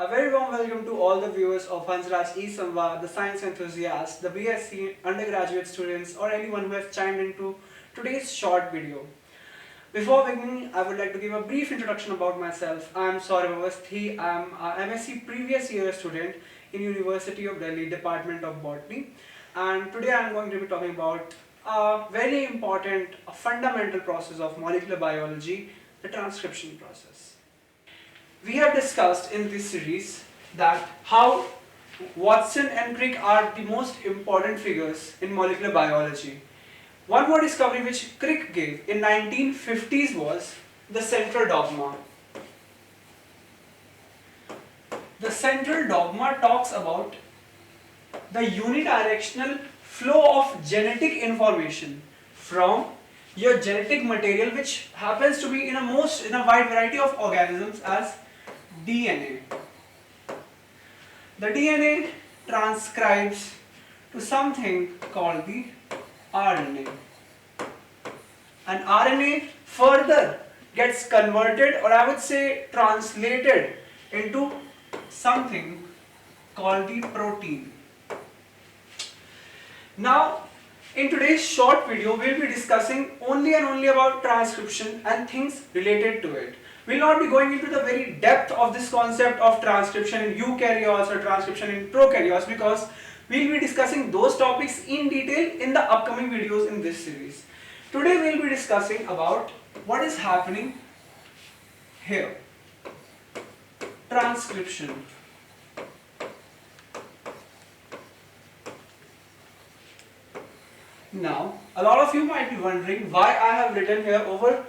A very warm welcome to all the viewers of Hansraj E-Samvad, the science enthusiasts, the BSc undergraduate students or anyone who has chimed into today's short video. Before beginning, I would like to give a brief introduction about myself. I am Saurabh Awasthi. I am a MSc previous year student in University of Delhi, Department of Botany. And today I am going to be talking about a very important, fundamental process of molecular biology, the transcription process. We have discussed in this series that how Watson and Crick are the most important figures in molecular biology. One more discovery which Crick gave in 1950s was the central dogma. The central dogma talks about the unidirectional flow of genetic information from your genetic material, which happens to be in a wide variety of organisms, as DNA. The DNA transcribes to something called the RNA. And RNA further gets converted, or I would say translated, into something called the protein. Now, in today's short video, we'll be discussing only and only about transcription and things related to it. We'll not be going into the very depth of this concept of transcription in eukaryotes or transcription in prokaryotes, because we'll be discussing those topics in detail in the upcoming videos in this series. Today we'll be discussing about what is happening here. Transcription. Now, a lot of you might be wondering why I have written here over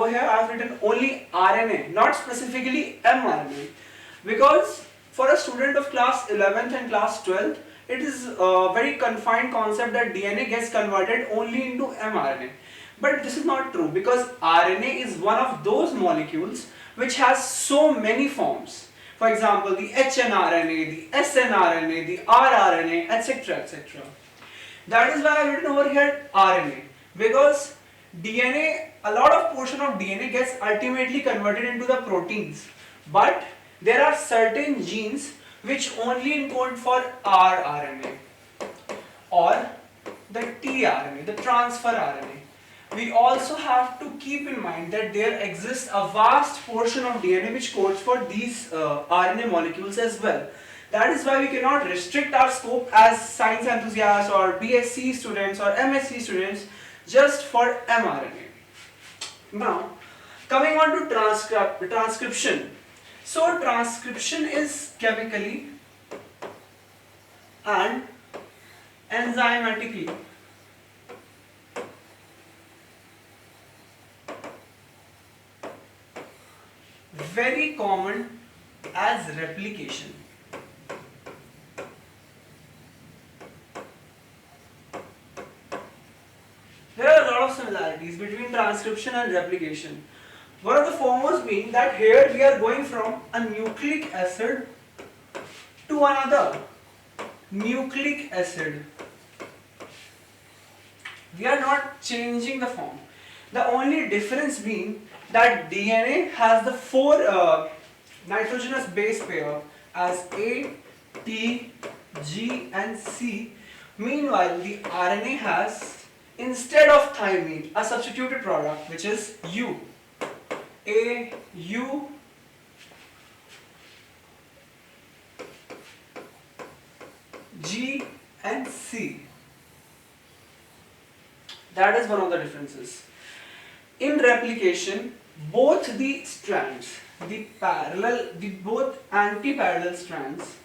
here I have written only RNA, not specifically mRNA, because for a student of class 11th and class 12th, it is a very confined concept that DNA gets converted only into mRNA. But this is not true, because RNA is one of those molecules which has so many forms. For example, the hnRNA, the snRNA, the rRNA, etc. etc. That is why I have written over here RNA, because DNA, a lot of portion of DNA gets ultimately converted into the proteins, but there are certain genes which only encode for rRNA or the tRNA, the transfer RNA. We also have to keep in mind that there exists a vast portion of DNA which codes for these RNA molecules as well. That is why we cannot restrict our scope as science enthusiasts or BSc students or MSc students just for mRNA. Now, coming on to transcription. So, transcription is chemically and enzymatically very common as replication. There are a lot of similarities between transcription and replication. One of the foremost being that here we are going from a nucleic acid to another nucleic acid. We are not changing the form. The only difference being that DNA has the four nitrogenous base pair as A, T, G and C. Meanwhile, the RNA has, instead of thymine, a substituted product which is U. A, U, G and C. That is one of the differences. In replication, both the strands, both anti-parallel strands,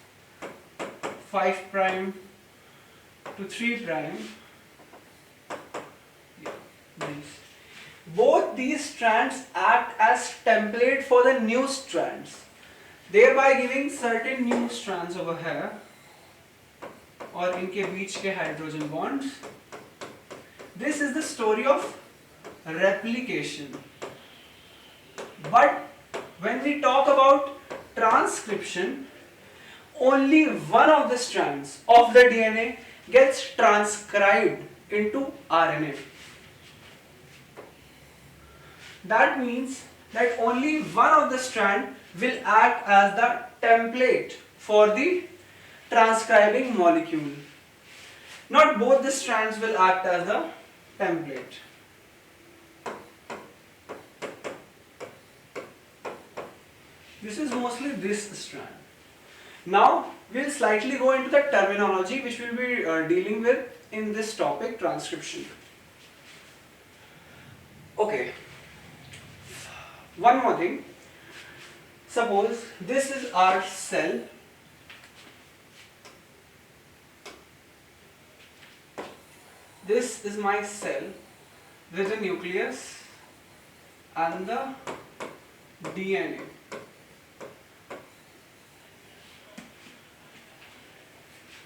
5' to 3', both these strands act as template for the new strands, thereby giving certain new strands over here और इनके बीच के hydrogen bonds. This is the story of replication. But when we talk about transcription, only one of the strands of the DNA gets transcribed into RNA. That means that only one of the strand will act as the template for the transcribing molecule. Not both the strands will act as a template. This is mostly this strand. Now we'll slightly go into the terminology which we'll be dealing with in this topic, transcription. Okay. One more thing. Suppose this is our cell. This is my cell with the nucleus and the DNA.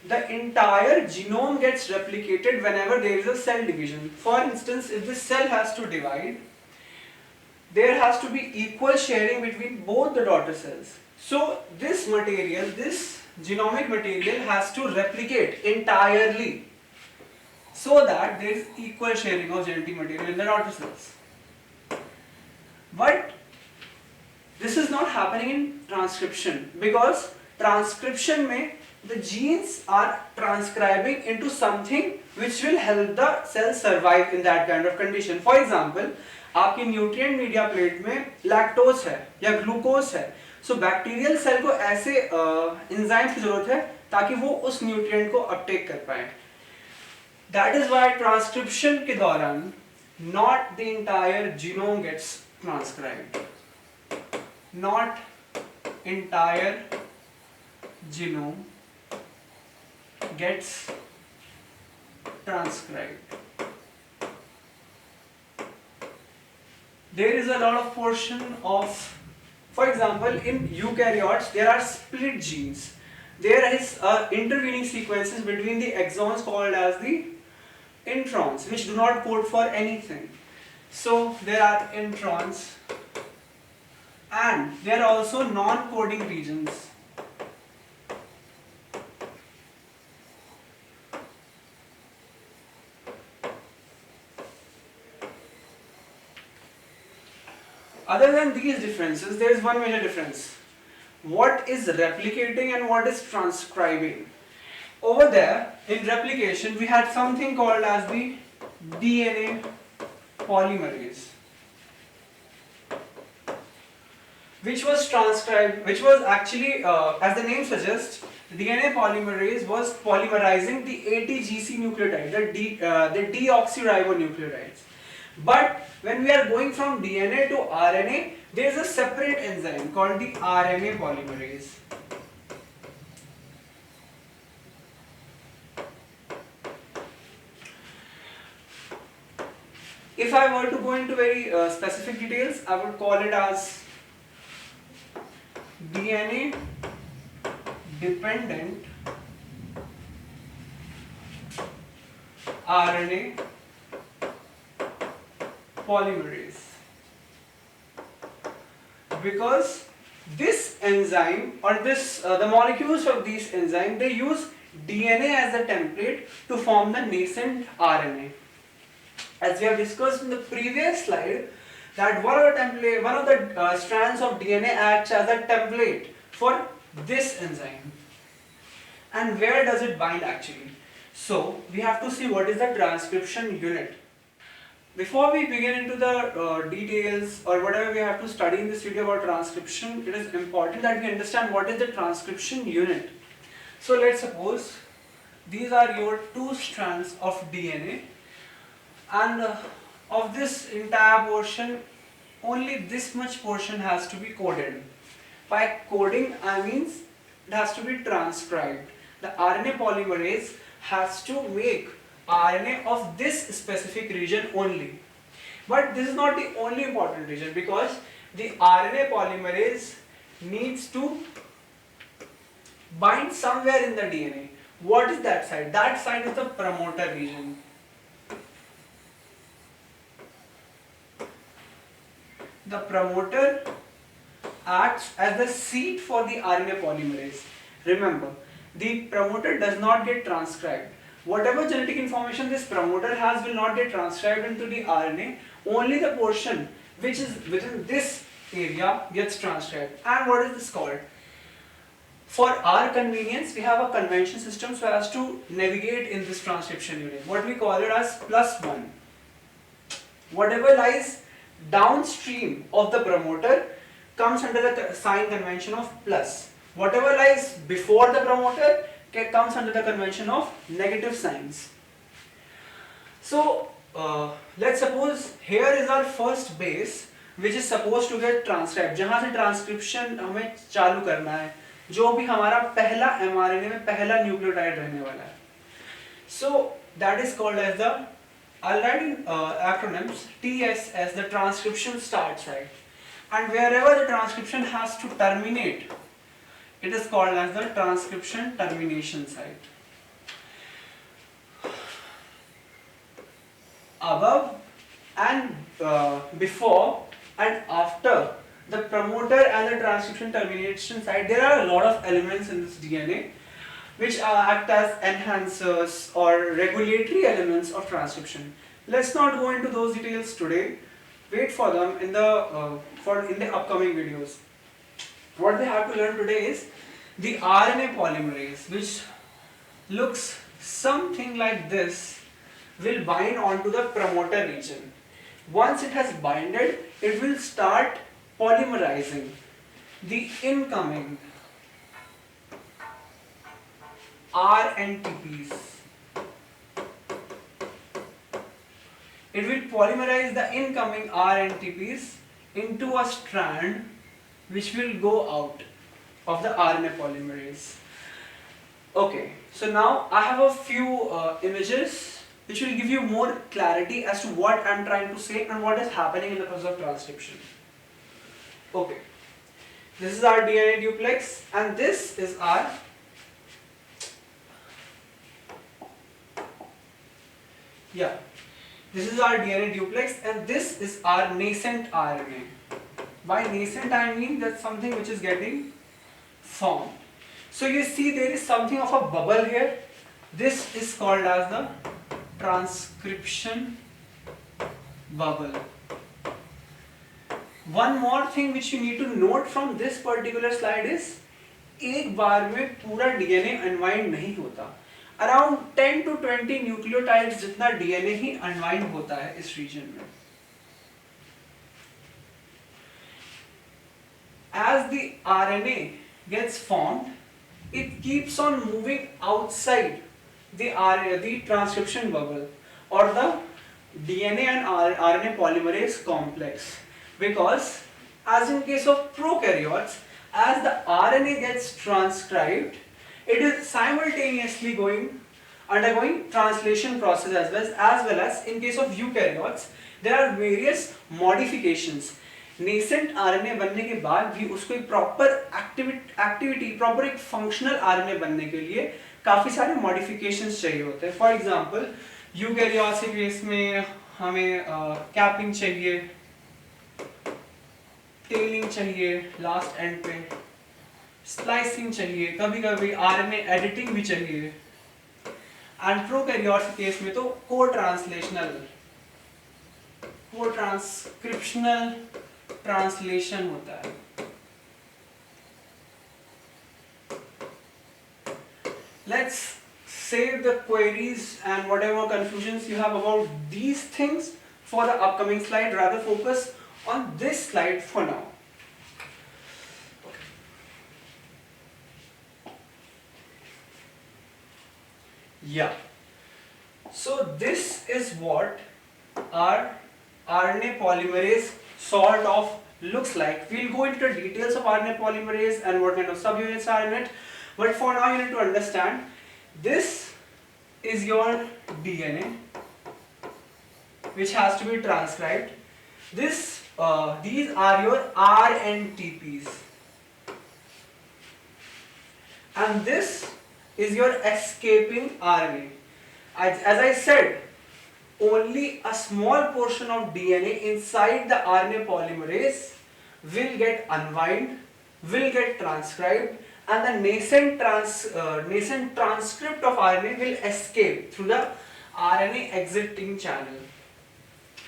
The entire genome gets replicated whenever there is a cell division. For instance, if this cell has to divide, there has to be equal sharing between both the daughter cells. So this material, this genomic material has to replicate entirely so that there is equal sharing of genetic material in the daughter cells. But this is not happening in transcription, because transcription mein the genes are transcribing into something which will help the cell survive in that kind of condition. For example, आपकी nutrient media plate में lactose है या glucose है, सो bacterial cell को ऐसे enzyme की जरूरत है ताकि वो उस न्यूट्रिएंट को अपटेक कर पाए. दैट इज व्हाई ट्रांसक्रिप्शन के दौरान not the entire genome gets transcribed, not entire genome gets transcribed. There is a lot of portion of, for example, in eukaryotes there are split genes. There is intervening sequences between the exons called as the introns, which do not code for anything. So there are introns and there are also non-coding regions. Other than these differences, there is one major difference. What is replicating and what is transcribing? Over there, in replication, we had something called as the DNA polymerase, which was transcribed, which was actually, as the name suggests, DNA polymerase was polymerizing the ATGC nucleotide, the deoxyribonucleotides. But when we are going from DNA to RNA, there is a separate enzyme called the RNA polymerase. If I were to go into very specific details, I would call it as DNA dependent RNA polymerase, because this enzyme or the molecules of these enzymes, they use DNA as a template to form the nascent RNA. As we have discussed in the previous slide, that one of the strands of DNA acts as a template for this enzyme. And where does it bind actually? So we have to see what is the transcription unit. Before we begin into the details or whatever we have to study in this video about transcription, it is important that we understand what is the transcription unit. So let's suppose these are your two strands of DNA, and of this entire portion, only this much portion has to be coded. By coding, I means it has to be transcribed. The RNA polymerase has to make RNA of this specific region only. But this is not the only important region, because the RNA polymerase needs to bind somewhere in the DNA. What is that site? That site is the promoter region. The promoter acts as the seat for the RNA polymerase. Remember, the promoter does not get transcribed. Whatever genetic information this promoter has will not get transcribed into the RNA. Only the portion which is within this area gets transcribed. And what is this called? For our convenience, we have a convention system so as to navigate in this transcription unit. What we call it as +1. Whatever lies downstream of the promoter comes under the sign convention of plus. Whatever lies before the promoter comes under the convention of negative signs. So let's suppose here is our first base which is supposed to get transcribed. जहाँ से transcription हमें चालू करना है, जो भी हमारा पहला mRNA में पहला न्यूक्लियोटाइड रहने वाला है. So that is called as the, I'll write in acronyms, TSS, the transcription start site. And wherever the transcription has to terminate, it is called as the transcription termination site. Above and before and after the promoter and the transcription termination site, there are a lot of elements in this DNA which act as enhancers or regulatory elements of transcription. Let's not go into those details today. Wait for them in the upcoming videos. What they have to learn today is the RNA polymerase, which looks something like this, will bind onto the promoter region. Once it has binded, it will start polymerizing the incoming RNTPs. It will polymerize the incoming RNTPs into a strand which will go out of the RNA polymerase. Okay, so now I have a few images which will give you more clarity as to what I am trying to say and what is happening in the process of transcription. Okay, this is our DNA duplex and this is our this is our DNA duplex and this is our nascent RNA. By nascent I mean that's something which is getting formed. So you see there is something of a bubble here. This is called as the transcription bubble. One more thing which you need to note from this particular slide is एक बार में पूरा DNA unwind नहीं होता. Around 10 to 20 nucleotides जितना DNA ही unwind होता है इस region में. As the RNA gets formed, it keeps on moving outside the transcription bubble or the DNA and RNA polymerase complex, because as in case of prokaryotes, as the RNA gets transcribed, it is simultaneously undergoing translation process as well as in case of eukaryotes, there are various modifications. Nascent RNA बनने के बाद भी उसको एक proper activity, proper एक functional RNA बनने के लिए काफी सारे modifications चाहिए होते हैं. For example, यूकैरियोट्स के केस में हमें कैपिंग चाहिए, टेलिंग चाहिए लास्ट एंड पे, स्प्लाइसिंग चाहिए, कभी कभी आरएनए एडिटिंग भी चाहिए, एंड प्रोकैरियोट्स के केस में तो ट्रांसक्रिप्शनल ट्रांसलेशन होता है. Let's save the queries and whatever confusions you have about these things for the upcoming slide. Rather focus on this slide for now. Yeah. So this is what our RNA polymerase sort of looks like. We'll go into the details of RNA polymerase and what kind of subunits are in it. But for now you need to understand, this is your DNA which has to be transcribed. These are your RNTPs. And this is your escaping RNA. As I said, only a small portion of DNA inside the RNA polymerase will get unwind, will get transcribed, and the nascent transcript of RNA will escape through the RNA exiting channel.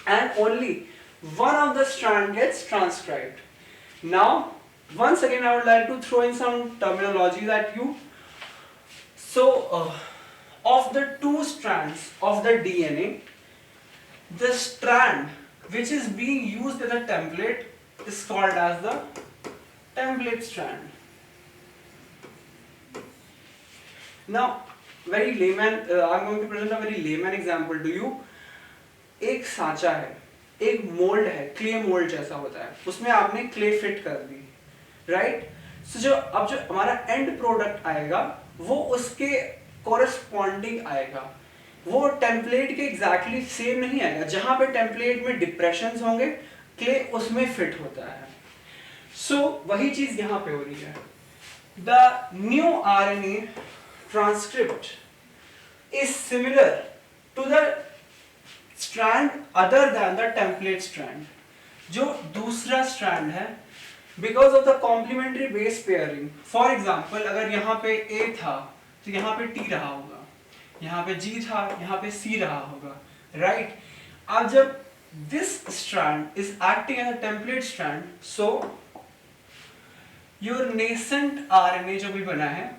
And only one of the strand gets transcribed. Now, once again I would like to throw in some terminology that you. So of the two strands of the DNA, the strand which is being used as a template is called as the template strand. Now, very layman, I'm going to present a very layman example to you. एक सांचा है, एक mould है, clay mould जैसा होता है, उसमें आपने क्ले फिट कर दी, राइट? सो जो हमारा एंड प्रोडक्ट आएगा वो उसके कॉरेस्पॉन्डिंग आएगा, वो टेम्पलेट के एग्जैक्टली सेम नहीं आएगा. जहां पे टेम्पलेट में डिप्रेशंस होंगे क्ले उसमें फिट होता है. सो वही चीज यहां पे हो रही है. The new RNA transcript is similar to the strand other than the template strand. जो दूसरा स्ट्रैंड है, because of the complementary base pairing. For example, अगर यहाँ पे ए था तो यहाँ पे टी रहा होगा, यहाँ पे जी था, यहाँ पे सी रहा होगा, राइट? अब जब this strand is acting as a template strand, so your nascent RNA जो भी बना है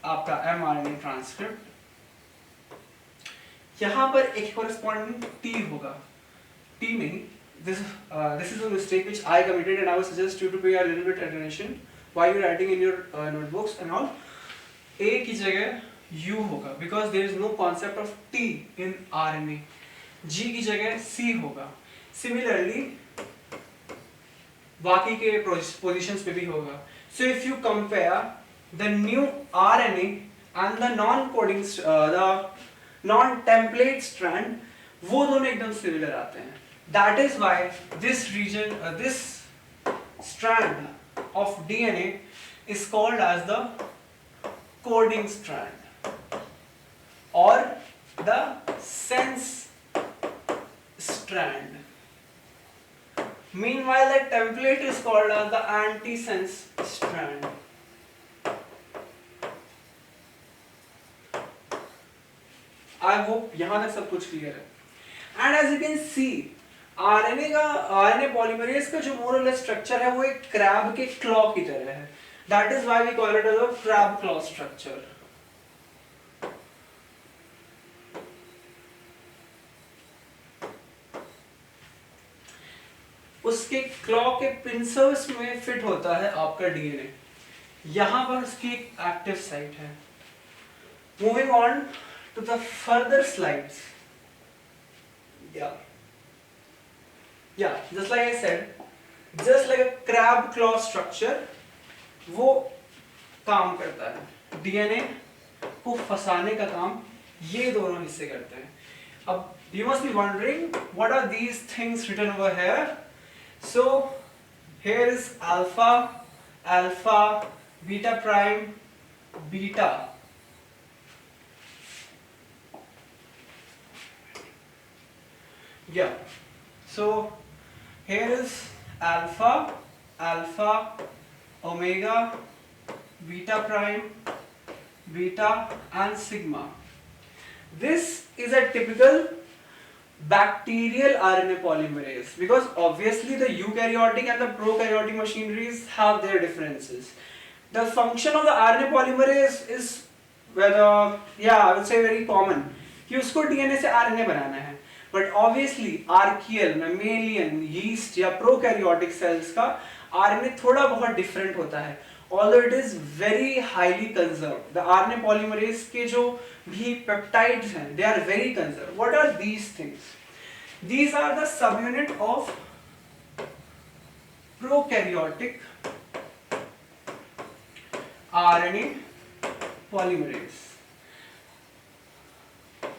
आपका एमआरएनए ट्रांसक्रिप्ट, यहां पर एक कॉरेस्पॉन्डिंग टी होगा. टी नहीं, this is a mistake which I committed, and I would suggest you to pay a little bit attention while you're writing in your notebooks and all. A की जगह U होगा because there is no concept of T in RNA. G की जगह C होगा. Similarly, बाकी के positions पे भी होगा. So if you compare the new RNA and the non-coding, the non-template strand, वो दोनों एकदम similar आते हैं. That is why this region, this strand of DNA is called as the coding strand or the sense strand. Meanwhile, the template is called as the antisense strand. I hope यहाँ तक सब कुछ clear है. And as you can see, RNA polymerase का जो moral structure है वो एक क्रैब के क्लॉ की तरह है. That is why we call it as a crab claw structure. उसके क्लॉ के पिंसर्स में फिट होता है आपका डीएनए. यहां पर उसकी एक एक्टिव साइट है. Moving on to the further slides. Yeah, just like I said, just like a crab claw structure, वो काम करता है. डीएनए को फंसाने का काम ये दोनों हिस्से करते हैं. अब you must be wondering what are these things written over here. So here is alpha, alpha, beta prime, beta. Yeah. So here is alpha, alpha, omega, beta prime, beta and sigma. This is a typical bacterial RNA polymerase because obviously the eukaryotic and the prokaryotic machineries have their differences. The function of the RNA polymerase is whether, I would say very common कि उसको DNA से RNA बनाना है. But obviously archaeal, mammalian, yeast या prokaryotic cells का RNA थोड़ा बहुत different होता है. Although it is very highly conserved. The RNA polymerase के जो भी पेप्टाइड्स हैं, they are very conserved. What are these things? These are the subunit of prokaryotic RNA polymerase.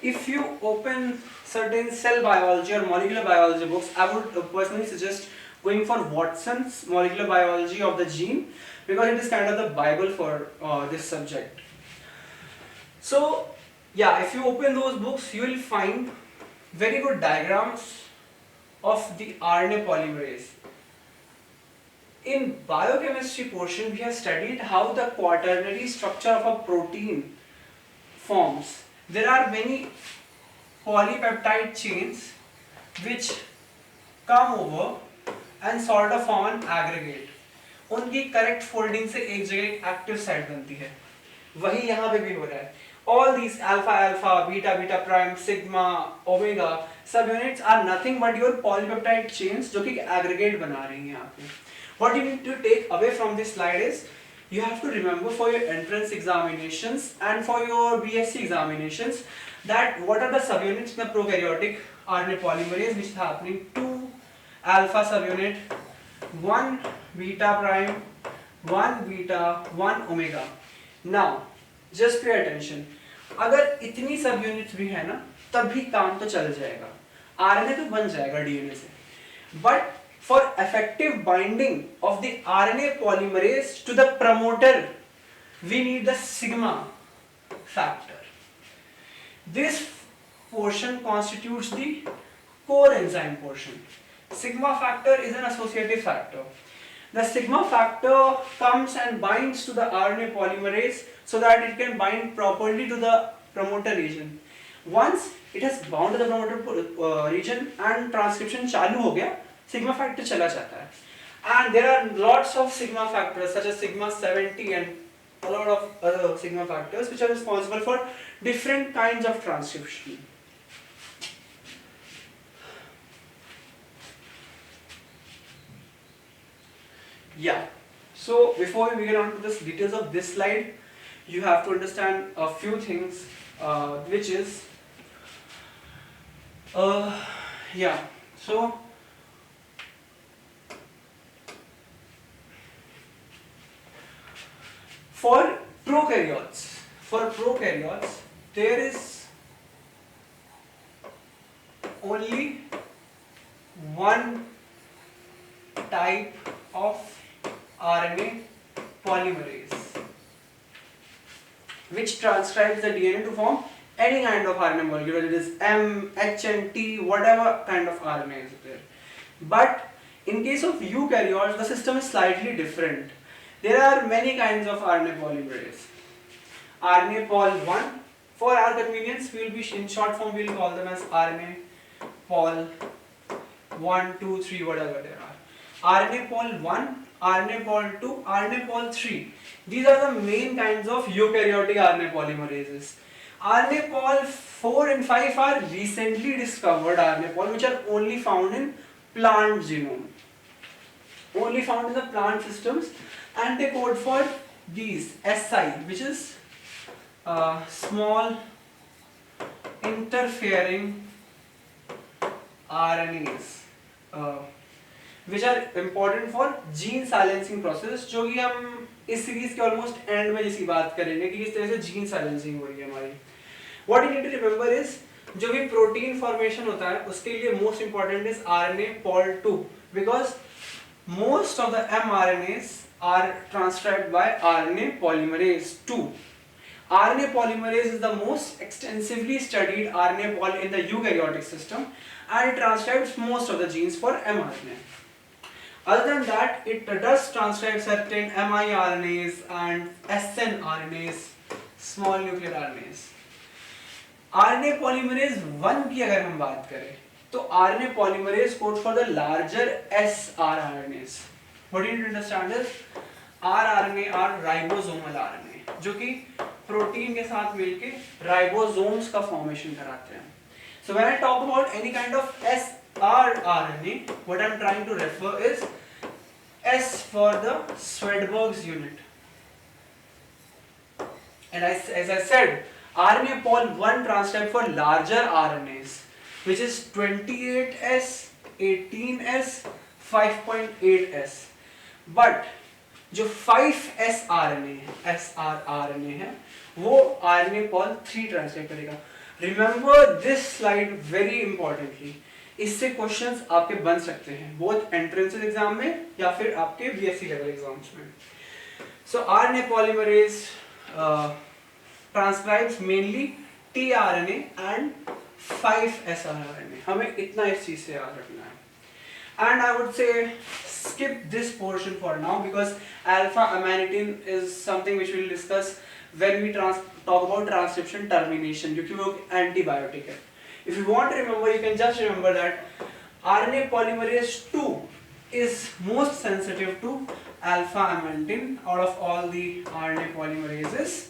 If you open certain cell biology or molecular biology books, I would personally suggest going for Watson's molecular biology of the gene because it is kind of the bible for this subject. So if you open those books, you will find very good diagrams of the RNA polymerase. In biochemistry portion, we have studied how the quaternary structure of a protein forms. There are many polypeptide chains which come over and sort of form an aggregate. उनकी correct folding से एक जगह active site बनती है। वही यहाँ पे भी हो रहा है। All these alpha alpha, beta beta prime, sigma, omega सब units are nothing but your polypeptide chains जो कि एग्रीगेट बना रही हैं यहाँ पे। What you need to take away from this slide is you have to remember for your entrance examinations and for your BSc examinations that what are the subunits in the prokaryotic RNA polymerase which is happening. 2 alpha subunit, 1 beta prime, 1 beta, 1 omega. Now just pay attention, अगर इतनी सब units भी है ना तब भी काम तो चल जाएगा, RNA तो बन जाएगा DNA से, but for effective binding of the RNA polymerase to the promoter we need the sigma factor. This portion constitutes the core enzyme portion. Sigma factor is an associative factor. The sigma factor comes and binds to the RNA polymerase so that it can bind properly to the promoter region. Once it has bound to the promoter region and transcription चालू हो गया, sigma factor चला जाता है. And there are lots of sigma factors such as sigma 70 and a lot of other sigma factors which are responsible for different kinds of transcription. Yeah, so before we begin on to the details of this slide, you have to understand a few things, which is, yeah, so for prokaryotes, there is only one type of RNA polymerase which transcribes the DNA to form any kind of RNA molecule, whether it is M, H and T, whatever kind of RNA is there. But in case of eukaryotes, the system is slightly different. There are many kinds of RNA polymerase. RNA pol 1, for our convenience, we will be in short form we will call them as RNA pol 1, 2, 3, whatever there are. RNA pol 1, RNA pol 2, RNA pol 3. These are the main kinds of eukaryotic RNA polymerases. RNA pol 4 and 5 are recently discovered RNA pol which are only found in plant genome, only found in the plant systems, and they code for these SI, which is small interfering RNAs, which are important for gene silencing process, जो कि हम इस series के almost and में जिसकी बात करेंगे कि किस तरह से जीन साइलेंसिंग हो रही है हमारी. What you need to remember is जो भी प्रोटीन फॉर्मेशन होता है उसके लिए most important is RNA pol 2 because most of the mRNAs are transcribed by RNA polymerase 2. RNA polymerase is the most extensively studied RNA pol in the eukaryotic system and it transcribes most of the genes for mRNA. Other than that, it does transcribe certain miRNAs and snRNAs, small nuclear RNAs. RNA polymerase 1 की अगर हम बात करें तो RNA polymerase codes for the larger sRNAs. What you need to understand is rRNA are ribosomal RNA जो कि protein के साथ मिलके राइबोसोम्स का फॉर्मेशन कराते हैं. So when I talk about any kind of sRNA, what I'm trying to refer is S for the Swedberg's unit. And as I said, RNA pol 1 transcribed for larger RNAs, which is 28S, 18S, 5.8S. But जो 5S RNA है, sRNA है, वो RNA pol 3 translate करेगा. Remember this slide very importantly. इससे questions आपके बन सकते हैं बोथ एंट्रेंस एग्जाम में या फिर आपके बीएससी लेवल एग्जाम्स में. So RNA polymerase transcribes mainly tRNA and 5sRNA. हमें इतना इस चीज से याद रखना है. And I would say skip this portion for now because alpha amanitin is something which we will discuss when we talk about transcription termination क्योंकि वो antibiotic है. If you want to remember, you can just remember that RNA polymerase 2 is most sensitive to alpha amantine out of all the RNA polymerases.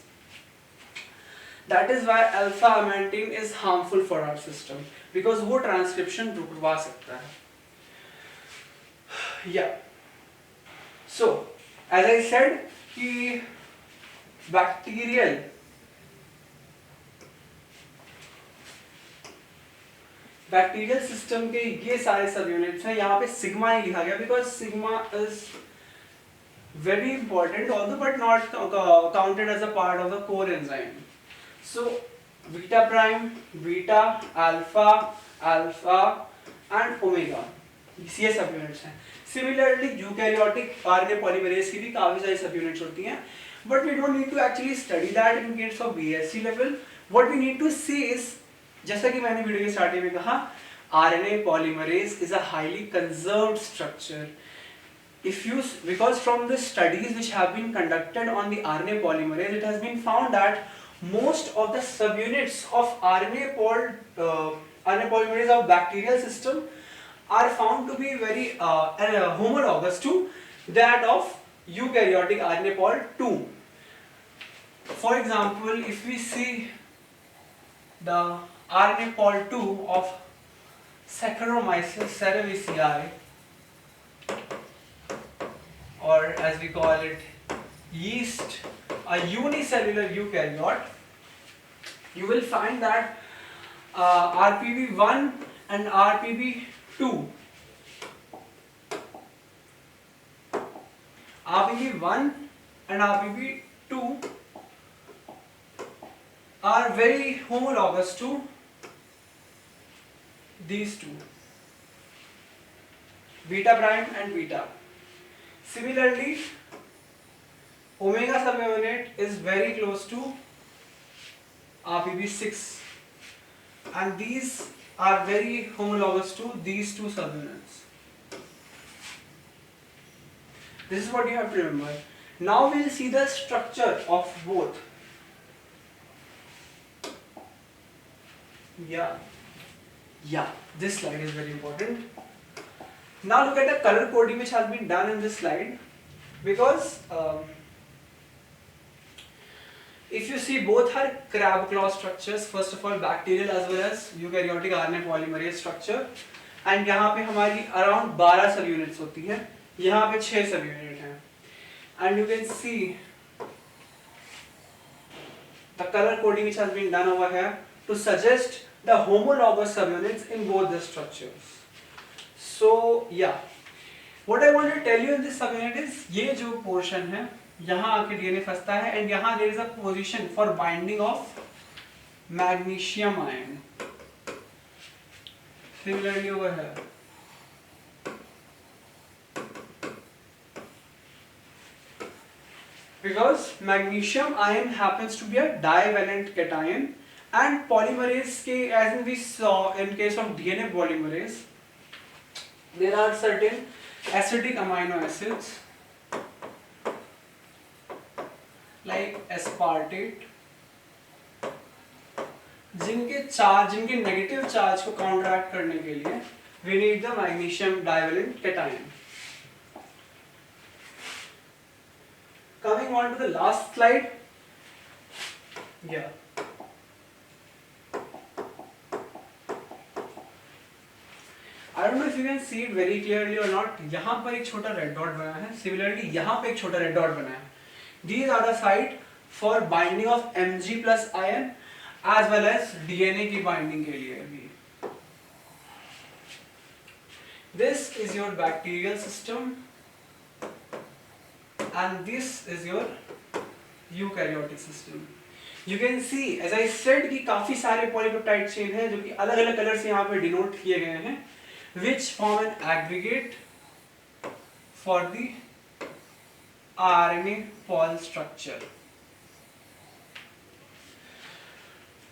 That is why alpha amantine is harmful for our system, because वो transcription रुकवा सकता है. Yeah. So, as I said कि bacterial system के ये सारे सब units हैं. यहाँ पे सिग्मा नहीं लिखा गया because sigma is very important although but not counted as a part of the core enzyme. So beta prime, beta, alpha, alpha and omega ये सब यूनिट्स हैं. Similarly eukaryotic RNA polymerase की भी काफी सारी सब यूनिट्स होती हैं, but we don't need to actually study that in case of BSc level. What we need to see is, जैसा कि मैंने वीडियो के स्टार्टिंग में कहा, RNA polymerase is a highly conserved structure. Because from the studies which have been conducted on the RNA polymerase, it has been found that most of the subunits of RNA polymerase of bacterial system are found to be very homologous to that of eukaryotic RNA pol 2. For example, if we see the RNA pol 2 of Saccharomyces cerevisiae, or as we call it yeast, a unicellular eukaryote, you will find that RPB1 and RPB2 and RPB2 are very homologous to these two, beta prime and beta. Similarly, omega subunit is very close to RPB6 and these are very homologous to these two subunits. This is what you have to remember. Now we will see the structure of both. Yeah, this slide is very important. Now look at the color coding which has been done in this slide, because if you see, both are crab claw structures. First of all, bacterial as well as eukaryotic RNA polymerase structure, and यहाँ पे हमारी around 12 सब units होती हैं, यहाँ पे 6 सब unit हैं, and you can see the color coding which has been done over here to suggest the homologous subunits in both the structures. So yeah, what I want to tell you in this subunit is, ये जो portion है यहाँ आके DNA फंसता है, and यहाँ there is a position for binding of magnesium ion. Similarly over here, because magnesium ion happens to be a divalent cation, and polymerase के, as we saw in case of DNA polymerase, there are certain acidic amino acids like aspartate, जिनके negative charge को counteract करने के लिए we need the magnesium divalent cation. Coming on to the last slide. Yeah. I don't know if you can see it very clearly or not. यहाँ पर एक छोटा red dot बना है. Similarly, यहाँ पे एक छोटा red dot बना है. These are the site for binding of Mg plus ion as well as DNA की binding के लिए भी. This is your bacterial system and this is your eukaryotic system. You can see, as I said, कि काफी सारे polypeptide chain हैं जो कि अलग-अलग कलर से यहाँ पे denote किए गए हैं, which form an aggregate for the RNA pol structure.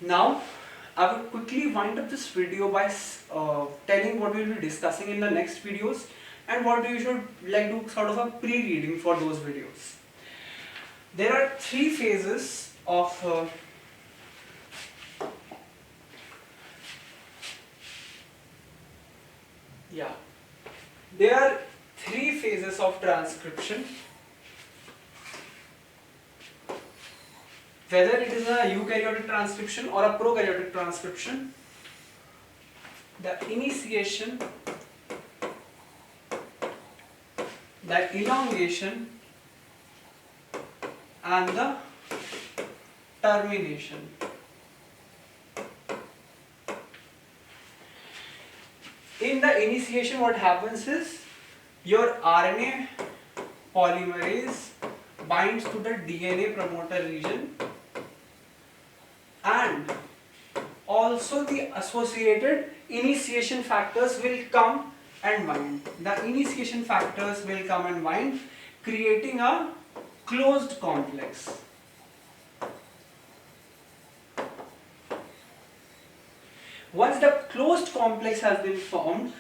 Now, I will quickly wind up this video by telling what we will be discussing in the next videos and what you should like do sort of a pre-reading for those videos. There are 3 phases of there are three phases of transcription. Whether it is a eukaryotic transcription or a prokaryotic transcription, the initiation, the elongation, and the termination. In the initiation, what happens is your RNA polymerase binds to the DNA promoter region, and also the associated initiation factors will come and bind. The initiation factors will come and bind, creating a closed complex. Once the closed complex has been formed,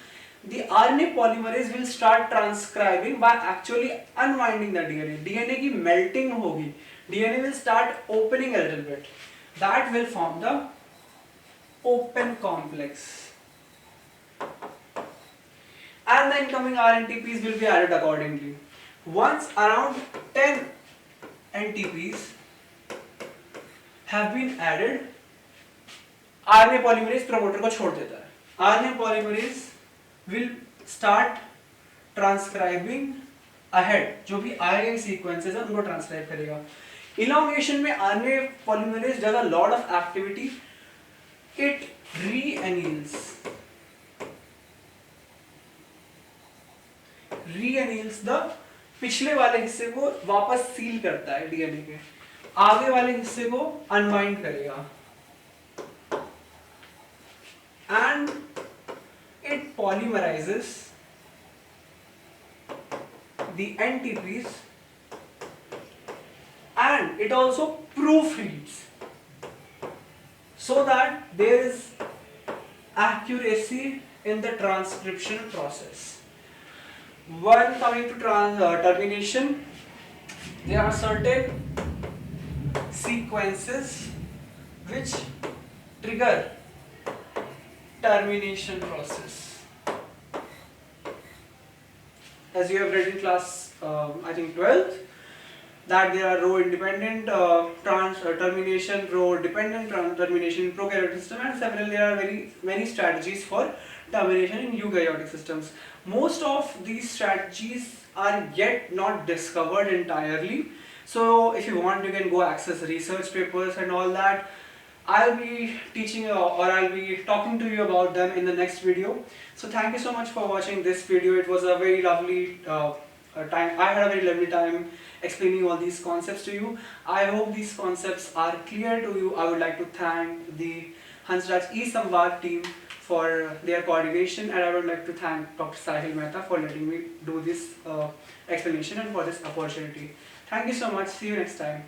the RNA polymerase will start transcribing by actually unwinding the DNA. DNA की melting होगी. DNA will start opening a little bit. That will form the open complex. And the incoming RNTPs will be added accordingly. Once around 10 NTPs have been added, RNA polymerase promoter को छोड़ देता है. RNA polymerase will start transcribing ahead. जो भी RNA sequences हैं उनको transcribe करेगा. Elongation में RNA polymerase does a lot of activity. It re-anneals the पिछले वाले हिस्से को वापस सील करता है डीएनए के, आगे वाले हिस्से को अनवाइंड करेगा, and it polymerizes the NTPs, and it also proofreads so that there is accuracy in the transcription process. When coming to termination, there are certain sequences which trigger termination process. As you have read in class, I think 12th, that there are row independent termination, row dependent termination in prokaryotic system, and several there are many strategies for termination in eukaryotic systems. Most of these strategies are yet not discovered entirely. So if you want, you can go access research papers and all that. I'll be teaching or I'll be talking to you about them in the next video. So thank you so much for watching this video. It was a very lovely time. I had a very lovely time explaining all these concepts to you. I hope these concepts are clear to you. I would like to thank the Hansraj eSamvad team for their coordination, and I would like to thank Dr. Sahil Mehta for letting me do this explanation and for this opportunity. Thank you so much. See you next time.